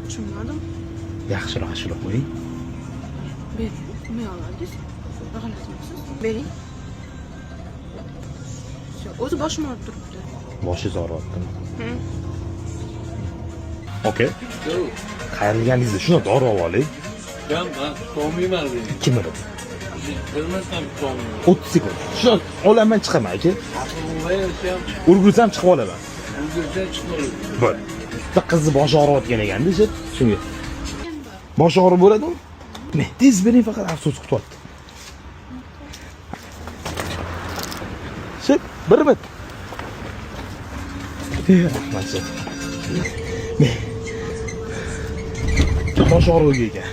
Tushunmadim. Yaxshiroq ashula qo'ying. Bering. Nima oladingiz? G'alatiymisiz? Bering. O'zi boshim og'rib turibdi. Boshingiz og'riyaptimi? Okey. Qayerganingizni shuni dori olib oling. Ben tutolmayman dedi. 2 minut. Bilmasam tutolmayman. 30 sekund. Shuni olaman chiqaman aka. Urgursam chiqib olaman. O'zbekcha chiqadi. Bo'l. Bitta qizni boshi og'riyotgan ekanda, shunga. Boshi og'rib bo'ladimi? Ne, tez bering faqat afsus kutyapti. Shit, bir minut. Rahmat. Ne? Bosh og'rig'i ekan.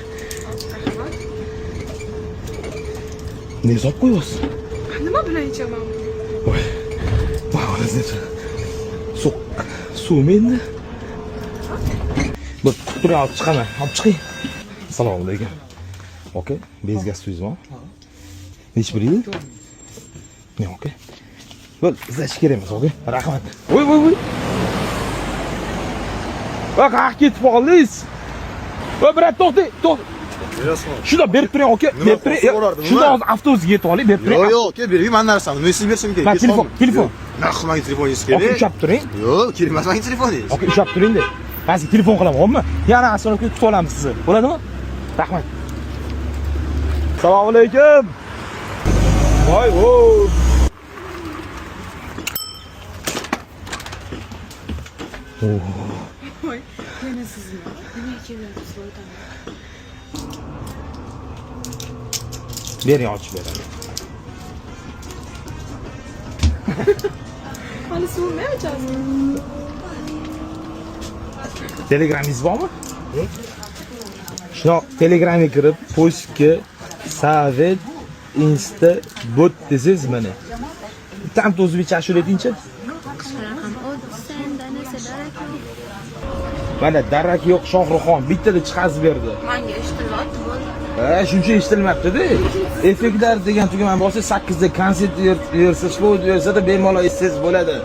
Ne zop qo'yasiz? Nima bilan ichaman? Voy. Bag'ringizni suvmeni. Bir quturib olib chiqaman. Olib chiqing. Assalomu alaykum. Okey, bezgaz suyizmi? Nech bir yil? Ne, okey. Bo'l, izlash kerak emas, okey? Rahmat. Voy. Va qayerga ketib qoldingiz? Va brat to'xtang. Shunda berib turing, okey? Berib turing. Shunda hozir avtobusga yetib oling, berib turing. Yo'q, aka, bering, men narsani. Men sizga bersam kerak. Telefon. Naqd menga telefoningiz Okey, kerak. ushlab turing. Yo'q, kerak emas menga telefoningiz. Okey, ushlab turing-da. Hozir telefon qilaman, xo'pmi? Yana asror kutib olamiz sizni. Bo'ladimi? Rahmat. Assalomu alaykum. Voy. Voy, yana sizmi? Nima kelyapsiz bo'ydan? Bering, ochib beraman. Hali suvmi ochasiz? Telegramingiz bormi? Shuna Telegramga kirib, postga Savet Insta bot desiz mana. Tam o'zbekcha ashula aytingchi. Mana darak yo'q Shohruxxon bittada chiqazib berdi. Menga eshitilyapti bo'ldi. Shuncha eshitilmabdi-da. Effektlar degan tugmani bossangiz 8 da konsert bersa, slov bersa-da bemalol eshitsangiz bo'ladi.